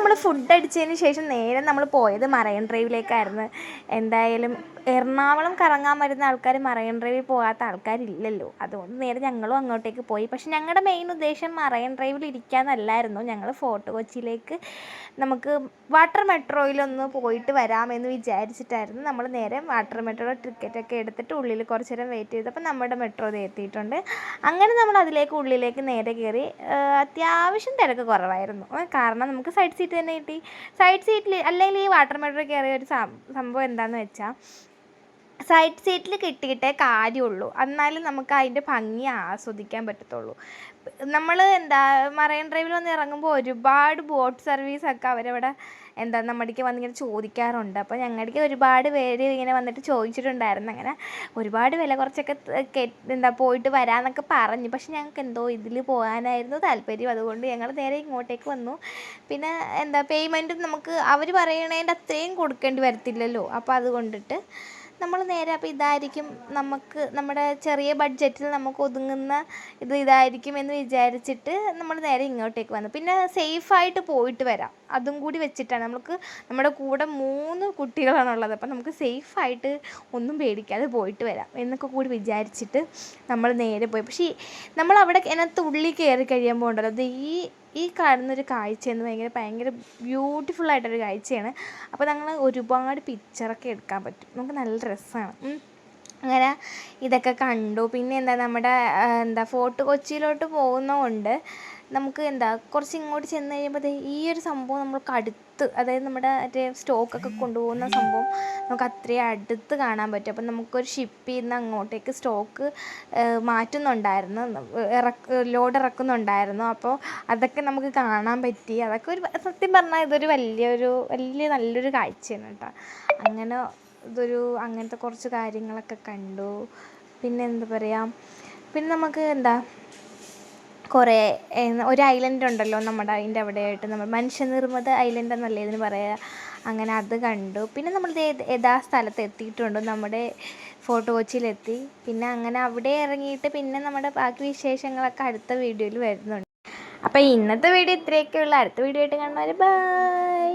നമ്മൾ ഫുഡ് അടിച്ചതിന് ശേഷം നേരെ നമ്മൾ പോയത് മറൈൻ ഡ്രൈവിലേക്കായിരുന്നു. എന്തായാലും എറണാകുളം കറങ്ങാൻ വരുന്ന ആൾക്കാർ മറൈൻ ഡ്രൈവിൽ പോകാത്ത ആൾക്കാരില്ലല്ലോ. അതുകൊണ്ട് നേരെ ഞങ്ങളും അങ്ങോട്ടേക്ക് പോയി. പക്ഷെ ഞങ്ങളുടെ മെയിൻ ഉദ്ദേശം മറൈൻ ഡ്രൈവിൽ ഇരിക്കാമെന്നല്ലായിരുന്നു. ഞങ്ങൾ ഫോർട്ട് കൊച്ചിയിലേക്ക് നമുക്ക് വാട്ടർ മെട്രോയിലൊന്ന് പോയിട്ട് വരാമെന്ന് വിചാരിച്ചിട്ടായിരുന്നു. നമ്മൾ നേരെ വാട്ടർ മെട്രോ ടിക്കറ്റൊക്കെ എടുത്തിട്ട് ഉള്ളിൽ കുറച്ച് നേരം വെയിറ്റ് ചെയ്തപ്പോൾ നമ്മുടെ മെട്രോ എത്തിയിട്ടുണ്ട്. അങ്ങനെ നമ്മൾ അതിലേക്ക് ഉള്ളിലേക്ക് നേരെ കയറി. അത്യാവശ്യം തിരക്ക് കുറവായിരുന്നു. കാരണം നമുക്ക് സൈഡ് സീറ്റ് തന്നെ കിട്ടി. സൈഡ് സീറ്റിൽ അല്ലെങ്കിൽ ഈ വാട്ടർ മെട്രോ കയറിയ ഒരു സംഭവം എന്താണെന്ന് വെച്ചാൽ സൈഡ് സീറ്റിൽ കിട്ടിയിട്ടേ കാര്യമുള്ളൂ. എന്നാലും നമുക്ക് അതിൻ്റെ ഭംഗി ആസ്വദിക്കാൻ പറ്റത്തുള്ളൂ. നമ്മൾ മറൈൻ ഡ്രൈവിൽ വന്ന് ഇറങ്ങുമ്പോൾ ഒരുപാട് ബോട്ട് സർവീസൊക്കെ അവരവിടെ നമ്മുടേക്ക് വന്നിങ്ങനെ ചോദിക്കാറുണ്ട്. അപ്പോൾ ഞങ്ങളുടെക്ക് ഒരുപാട് പേര് ഇങ്ങനെ വന്നിട്ട് ചോദിച്ചിട്ടുണ്ടായിരുന്നു. അങ്ങനെ ഒരുപാട് വില കുറച്ചൊക്കെ പോയിട്ട് വരാമെന്നൊക്കെ പറഞ്ഞു. പക്ഷെ ഞങ്ങൾക്ക് എന്തോ ഇതിൽ പോകാനായിരുന്നു താല്പര്യം. അതുകൊണ്ട് ഞങ്ങൾ നേരെ ഇങ്ങോട്ടേക്ക് വന്നു. പിന്നെ പേയ്മെൻറ്റും നമുക്ക് അവർ പറയണതിൻ്റെ അത്രയും കൊടുക്കേണ്ടി വരത്തില്ലല്ലോ. അപ്പോൾ അതുകൊണ്ടിട്ട് നമ്മൾ നേരെ അപ്പോൾ ഇതായിരിക്കും നമുക്ക് നമ്മുടെ ചെറിയ ബഡ്ജറ്റിൽ നമുക്ക് ഒതുങ്ങുന്ന ഇതായിരിക്കും എന്ന് വിചാരിച്ചിട്ട് നമ്മൾ നേരെ ഇങ്ങോട്ടേക്ക് വന്നു. പിന്നെ സേഫായിട്ട് പോയിട്ട് വരാം അതും കൂടി വെച്ചിട്ടാണ്. നമ്മുടെ കൂടെ 3 കുട്ടികളാണുള്ളത്. അപ്പം നമുക്ക് സേഫായിട്ട് ഒന്നും പേടിക്കാതെ പോയിട്ട് വരാം എന്നൊക്കെ കൂടി വിചാരിച്ചിട്ട് നമ്മൾ നേരെ പോയി. പക്ഷേ നമ്മളവിടെ അതിനകത്ത് ഉള്ളിൽ കയറി കഴിയുമ്പോൾ ഉണ്ടല്ലോ, അത് ഈ കാണുന്നൊരു കാഴ്ചയെന്ന് ഭയങ്കര ബ്യൂട്ടിഫുള്ളായിട്ടൊരു കാഴ്ചയാണ്. അപ്പോൾ ഞങ്ങൾ ഒരുപാട് പിക്ചറൊക്കെ എടുക്കാൻ പറ്റും. നമുക്ക് നല്ല രസമാണ്. അങ്ങനെ ഇതൊക്കെ കണ്ടു. പിന്നെ നമ്മുടെ ഫോർട്ട് കൊച്ചിയിലോട്ട് പോകുന്നതുകൊണ്ട് നമുക്ക് കുറച്ച് ഇങ്ങോട്ട് ചെന്ന് കഴിയുമ്പോൾ ഈ ഒരു സംഭവം നമ്മൾക്ക് അടുത്ത്, അതായത് നമ്മുടെ മറ്റേ സ്റ്റോക്കൊക്കെ കൊണ്ടുപോകുന്ന സംഭവം നമുക്ക് അത്രയും അടുത്ത് കാണാൻ പറ്റും. അപ്പം നമുക്കൊരു ഷിപ്പിൽ നിന്ന് അങ്ങോട്ടേക്ക് സ്റ്റോക്ക് മാറ്റുന്നുണ്ടായിരുന്നു, ലോഡ് ഇറക്കുന്നുണ്ടായിരുന്നു. അപ്പോൾ അതൊക്കെ നമുക്ക് കാണാൻ പറ്റി. അതൊക്കെ സത്യം പറഞ്ഞാൽ ഇതൊരു വലിയ നല്ലൊരു കാഴ്ചയാണ് കേട്ടോ. അങ്ങനത്തെ കുറച്ച് കാര്യങ്ങളൊക്കെ കണ്ടു. പിന്നെ പിന്നെ നമുക്ക് കുറേ ഒരു ഐലൻഡ് ഉണ്ടല്ലോ നമ്മുടെ അതിൻ്റെ അവിടെയായിട്ട്, നമ്മൾ മനുഷ്യനിർമ്മിത ഐലൻഡ് എന്നല്ലേ ഇതിന് പറയുക. അങ്ങനെ അത് കണ്ടു. പിന്നെ നമ്മൾ സ്ഥലത്ത് എത്തിയിട്ടുണ്ട്, നമ്മുടെ ഫോർട്ട് കൊച്ചിയിലെത്തി. പിന്നെ അങ്ങനെ അവിടെ ഇറങ്ങിയിട്ട് പിന്നെ നമ്മുടെ ബാക്കി വിശേഷങ്ങളൊക്കെ അടുത്ത വീഡിയോയിൽ വരുന്നുണ്ട്. അപ്പോൾ ഇന്നത്തെ വീഡിയോ ഇത്രയൊക്കെയുള്ളൂ. അടുത്ത വീഡിയോ ആയിട്ട് കാണുന്നവരെ ബൈ.